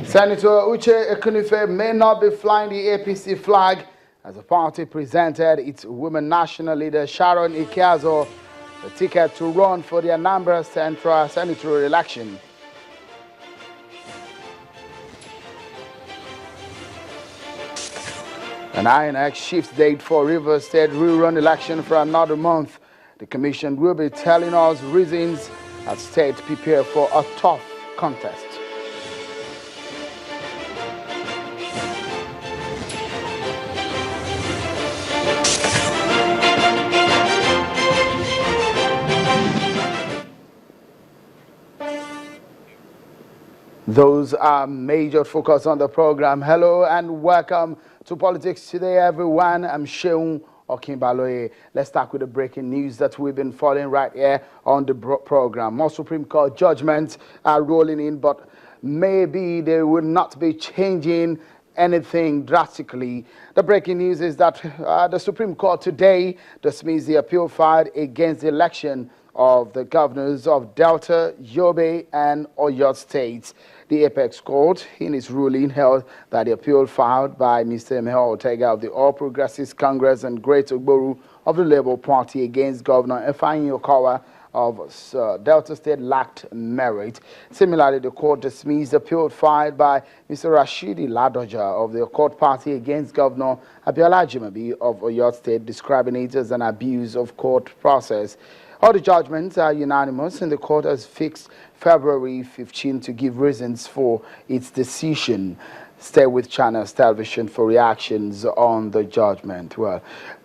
Senator Uche Ekunife may not be flying the APC flag as the party presented its women national leader Sharon Ikeazo the ticket to run for the Anambra Central Senatorial election. An INEC shifts date for Rivers State rerun election for another month. The commission will be telling us reasons as state prepare for a tough contest. Those are major focus on the program. Hello and welcome to Politics Today, everyone. I'm Sheung Okinbaloye. Let's start with the breaking news that we've been following right here on the program. More Supreme Court judgments are rolling in, but maybe they will not be changing anything drastically. The breaking news is that the Supreme Court today dismissed the appeal filed against the election of the governors of Delta, Yobe, and Oyo states. The Apex Court, in its ruling, held that the appeal filed by Mr. Emeka Ortega of the All Progressives Congress and Great Ogboru of the Labour Party against Governor Ifeanyi Okawa of Delta State lacked merit. Similarly, the court dismissed the appeal filed by Mr. Rashidi Ladoja of the Accord Party against Governor Abiola Ajimobi of Oyo State, describing it as an abuse of court process. All the judgments are unanimous, and the court has fixed February 15 to give reasons for its decision. Stay with Channels Television for reactions on the judgment. Well,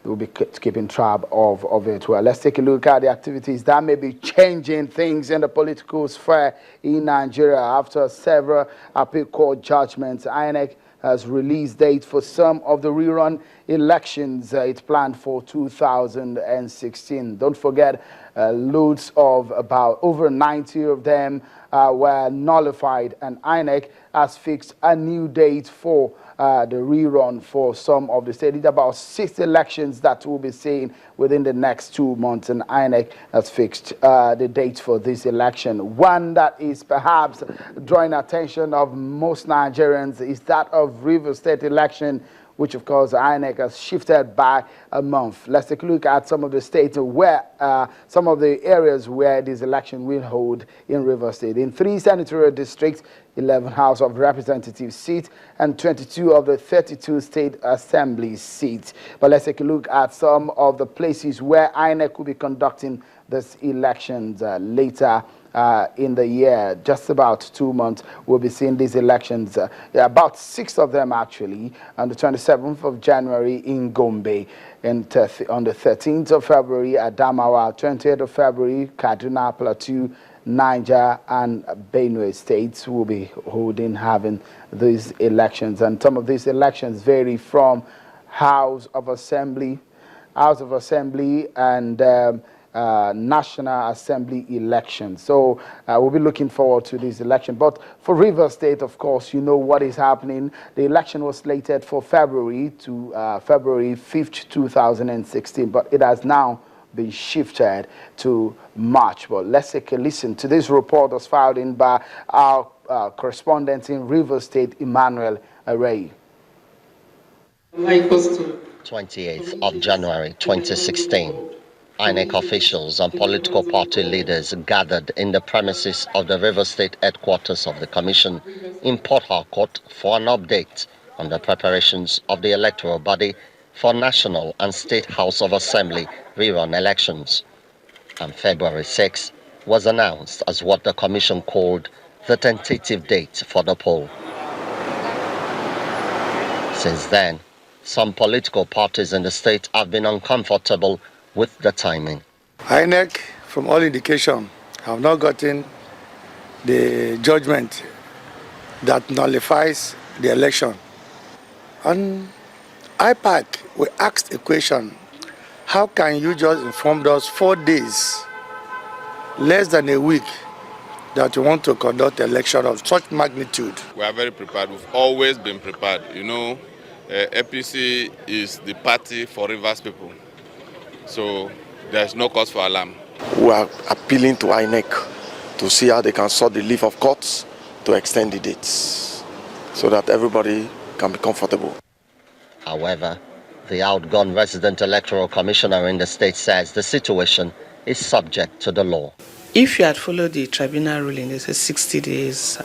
we'll be keeping track of it. Well, let's take a look at the activities that may be changing things in the political sphere in Nigeria. After several appeal court judgments, INEC has released dates for some of the rerun elections it's planned for 2016. Don't forget, loads of about over 90 of them were nullified, and INEC has fixed a new date for the rerun for some of the states. It's about 6 elections that we'll be seeing within the next 2 months, and INEC has fixed the date for this election. One that is perhaps drawing attention of most Nigerians is that of Rivers State election, which of course INEC has shifted by a month. Let's take a look at some of the states where, some of the areas where this election will hold in Rivers State. In 3 senatorial districts, 11 House of Representatives seats, and 22 of the 32 state assembly seats. But let's take a look at some of the places where INEC will be conducting these elections later in the year. Just about 2 months, we'll be seeing these elections. About 6 of them, actually, on the 27th of January in Gombe. And on the 13th of February, Adamawa, 20th of February, Kaduna, Plateau, Niger, and Benue states will be having these elections. And some of these elections vary from House of Assembly, and National Assembly elections. So we'll be looking forward to this election. But for Rivers State, of course, you know what is happening. The election was slated for February 5th, 2016, but it has now been shifted to March. But let's take a listen to this report that's filed in by our correspondent in Rivers State, Emmanuel Array. 28th of January 2016. INEC officials and political party leaders gathered in the premises of the Rivers State headquarters of the Commission in Port Harcourt for an update on the preparations of the electoral body for National and State House of Assembly rerun elections. And February 6 was announced as what the Commission called the tentative date for the poll. Since then, some political parties in the state have been uncomfortable with the timing. INEC, from all indication, have not gotten the judgment that nullifies the election. And IPAC, we asked a question: how can you just inform us 4 days, less than a week, that you want to conduct an election of such magnitude? We are very prepared. We've always been prepared. You know, APC is the party for Rivers people. So there's no cause for alarm. We are appealing to INEC to see how they can sort the leave of courts to extend the dates. so that everybody can be comfortable. However, the outgone resident electoral commissioner in the state says the situation is subject to the law. If you had followed the tribunal ruling, they say 60 days,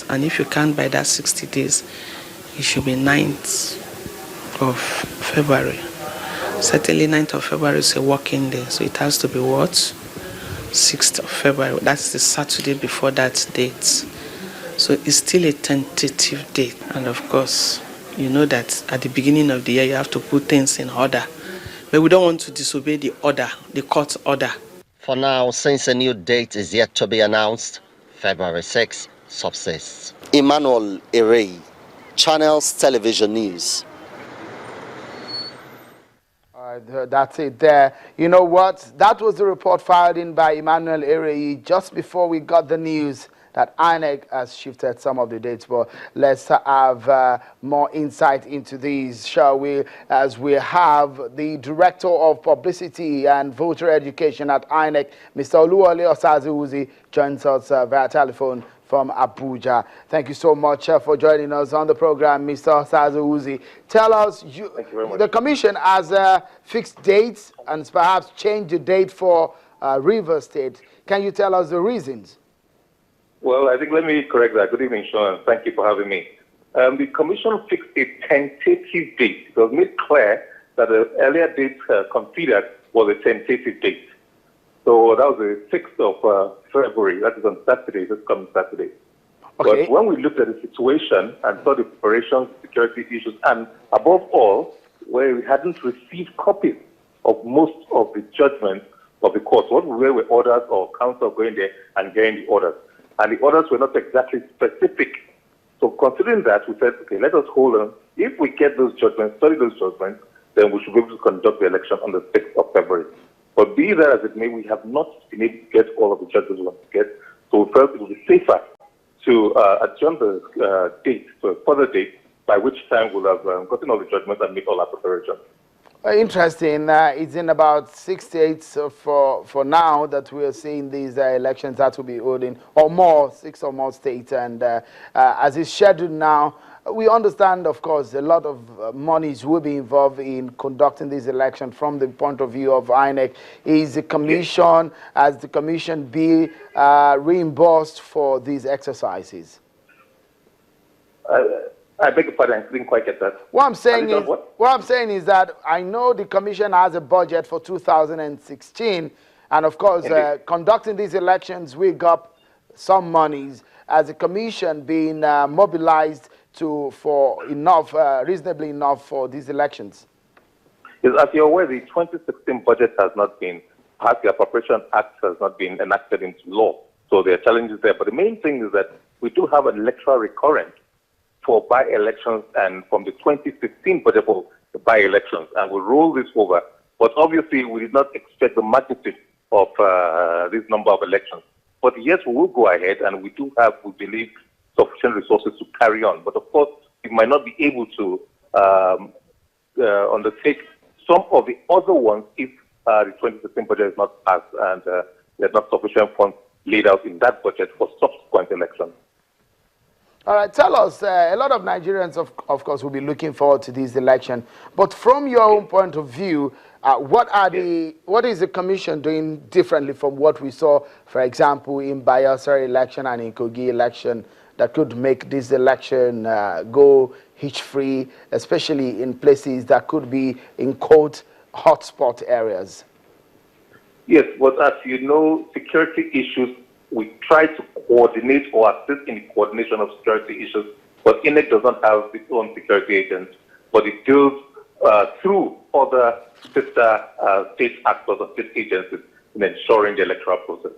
and if you can't by that 60 days, it should be 9th of February. Certainly 9th of February is a working day, so it has to be what? 6th of February. That's the Saturday before that date. So it's still a tentative date. And of course, you know that at the beginning of the year, you have to put things in order. But we don't want to disobey the order, the court order. For now, since a new date is yet to be announced, February 6 subsists. Emmanuel Erey, Channels Television News. All right, that's it there. You know what? That was the report filed in by Emmanuel Erey just before we got the news that INEC has shifted some of the dates. But let's have more insight into these, shall we? As we have the Director of Publicity and Voter Education at INEC, Mr. Oluwole Osaze-Uzi, joins us via telephone from Abuja. Thank you so much for joining us on the program, Mr. Osaze-Uzi. Tell us, the Commission has fixed dates and perhaps changed the date for Rivers State. Can you tell us the reasons? Well, I think let me correct that. Good evening, Sean. Thank you for having me. The Commission fixed a tentative date. It was made clear that the earlier date considered was a tentative date. So that was the 6th of February. That is on Saturday, this coming Saturday. Okay. But when we looked at the situation and saw the operations, security issues, and above all, where we hadn't received copies of most of the judgments of the court, what were orders or counsel going there and getting the orders? And the orders were not exactly specific. So considering that, we said, okay, let us hold on. If we get those judgments, study those judgments, then we should be able to conduct the election on the 6th of February. But be that as it may, we have not been able to get all of the judgments we want to get. So we felt it would be safer to adjourn the date to a further date, by which time we'll have gotten all the judgments and make all our preparations. Interesting. It's in about 6 states for now that we are seeing these elections that will be holding, or more, 6 or more states. And as it's scheduled now, we understand, of course, a lot of monies will be involved in conducting this election from the point of view of INEC. Is the commission, has the commission be reimbursed for these exercises? I beg your pardon, I didn't quite get that. What I'm saying is that I know the commission has a budget for 2016, and of course, conducting these elections, we got some monies. As a commission being mobilized for enough, reasonably enough for these elections. Yes, as you're aware, the 2016 budget has not been passed. The Appropriation Act has not been enacted into law, so there are challenges there. But the main thing is that we do have an electoral recurrent for by-elections and from the 2015 budget for the by-elections, and we'll roll this over. But obviously, we did not expect the magnitude of this number of elections. But yes, we will go ahead, and we do have, we believe, sufficient resources to carry on. But of course, we might not be able to undertake some of the other ones if the 2016 budget is not passed and there's not sufficient funds laid out in that budget for subsequent elections. All right, tell us, a lot of Nigerians, of course, will be looking forward to this election. But from your own point of view, what is the commission doing differently from what we saw, for example, in Bayelsa election and in Kogi election, that could make this election go hitch-free, especially in places that could be, in quote, hotspot areas? Yes, but as you know, security issues, we try to coordinate or assist in the coordination of security issues, but INEC does not have its own security agents, but it deals through other sister state actors or state agencies in ensuring the electoral process.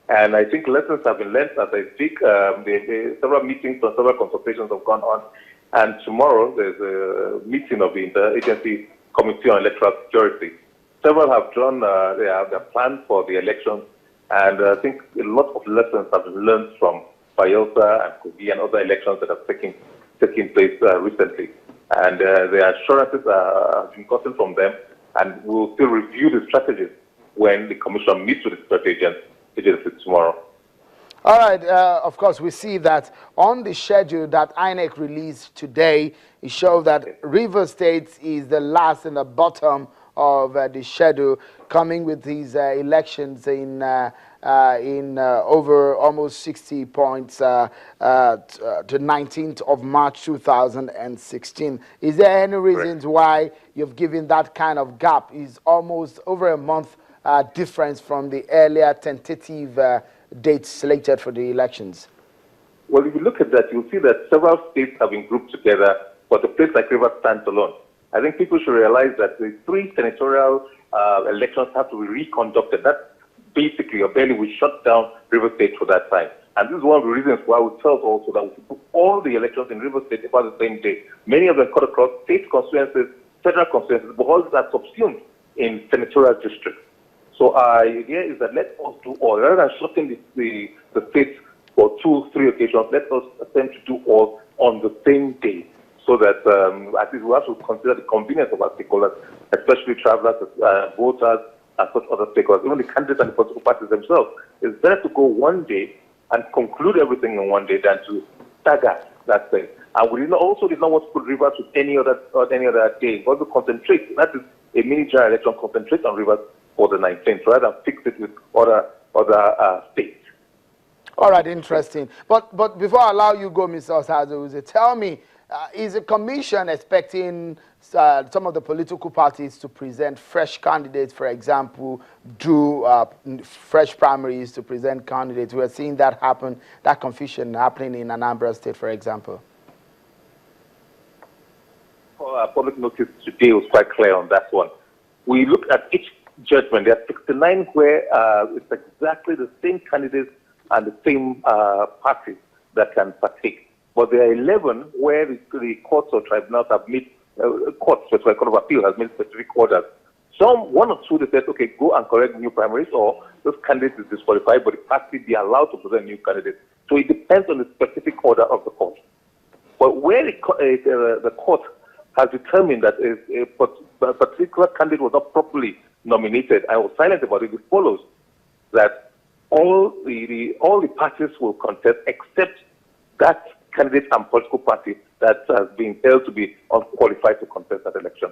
And I think lessons have been learned as I speak. Several meetings and several consultations have gone on, and tomorrow there's a meeting of the Interagency Committee on Electoral Security. Several have drawn their plans for the elections. And I think a lot of lessons have been learned from Bayelsa and Kogi and other elections that have taken place recently. And the assurances have been gotten from them, and we'll still review the strategies when the Commission meets with the security agency tomorrow. All right, of course, we see that on the schedule that INEC released today, it shows that River State is the last and the bottom of the schedule, coming with these elections in over almost 60 points to 19th of March 2016. Is there any reasons why you've given that kind of gap? Is almost over a month difference from the earlier tentative dates slated for the elections? Well, if you look at that, you'll see that several states have been grouped together, but a place like Rivers stands alone. I think people should realize that the 3 senatorial elections have to be reconducted. That basically, or barely, we shut down River State for that time. And this is one of the reasons why we felt also that we should put all the elections in River State about the same day. Many of them cut across state constituencies, federal constituencies, but all that are subsumed in senatorial districts. So our idea is that let us do all, rather than shutting the states for 2-3 occasions, let us attempt to do all on the same day, so that at least we have to consider the convenience of our stakeholders, especially travelers, voters, and such other stakeholders, even the candidates and the political parties themselves. It's better to go one day and conclude everything in one day than to stagger that thing. And we also did not want to put Rivers with any other day. We want to concentrate. That is a mini general election. Concentrate on Rivers for the 19th, rather than fix it with other states. All right, interesting. But before I allow you go, Mr. Osaze, tell me, is the commission expecting some of the political parties to present fresh candidates, for example, do fresh primaries to present candidates? We're seeing that happen, that confusion happening in Anambra State, for example. Our public notice today was quite clear on that one. We looked at each judgment. There are 69 where it's exactly the same candidates and the same parties that can partake. But there are 11 where the courts or tribunals have made, courts, which Court of Appeal has made specific orders. One or two, they said, okay, go and correct new primaries, or those candidates is disqualified, but the party be allowed to present new candidates. So it depends on the specific order of the court. But where the court has determined that a particular candidate was not properly nominated, I was silent about it, it follows that all the parties will contest except that candidate and political party that has been held to be unqualified to contest that election.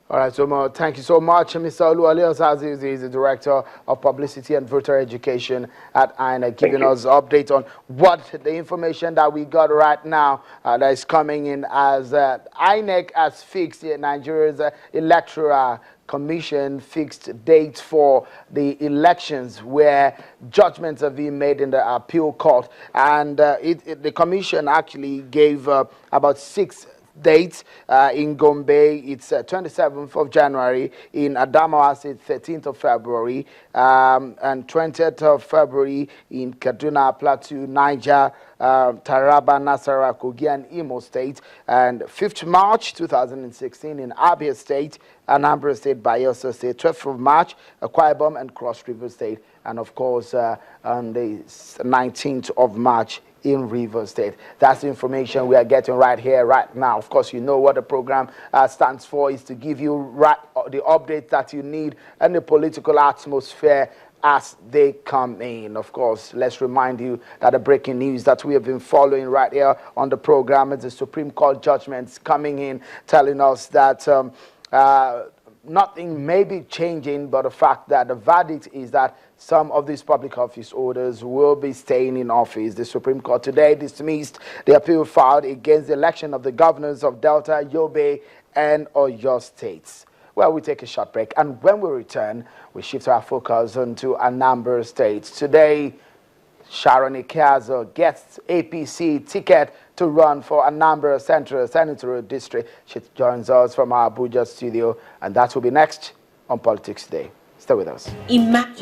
All right, so thank you so much. Mr. Oluwale Osaze is the Director of Publicity and Voter Education at INEC, giving us update on what the information that we got right now that is coming in as INEC has fixed Nigeria's electoral commission fixed dates for the elections where judgments have been made in the appeal court. And the commission actually gave about 6 dates. In Gombe, it's 27th of January. In Adamawa, it's 13th of February. And 20th of February in Kaduna, Plateau, Niger, Taraba, Nasarawa, Kogi, and Imo State. And 5th March 2016 in Abia State, Anambra State, Bayelsa State. 12th of March, Akwa Ibom and Cross River State. And of course, on the 19th of March, in River State. That's the information we are getting right here, right now. Of course, you know what the program stands for, is to give you the updates that you need and the political atmosphere as they come in. Of course, let's remind you that the breaking news that we have been following right here on the program is the Supreme Court judgments coming in, telling us that nothing may be changing, but the fact that the verdict is that some of these public office holders will be staying in office. The Supreme Court today dismissed the appeal filed against the election of the governors of Delta, Yobe, and Oyo states. Well, we take a short break, and when we return, we shift our focus onto Anambra State. Today, Sharon Ikeazo gets APC ticket to run for Anambra Central Senatorial District. She joins us from our Abuja studio, and that will be next on Politics Today. Stay with us. Imagine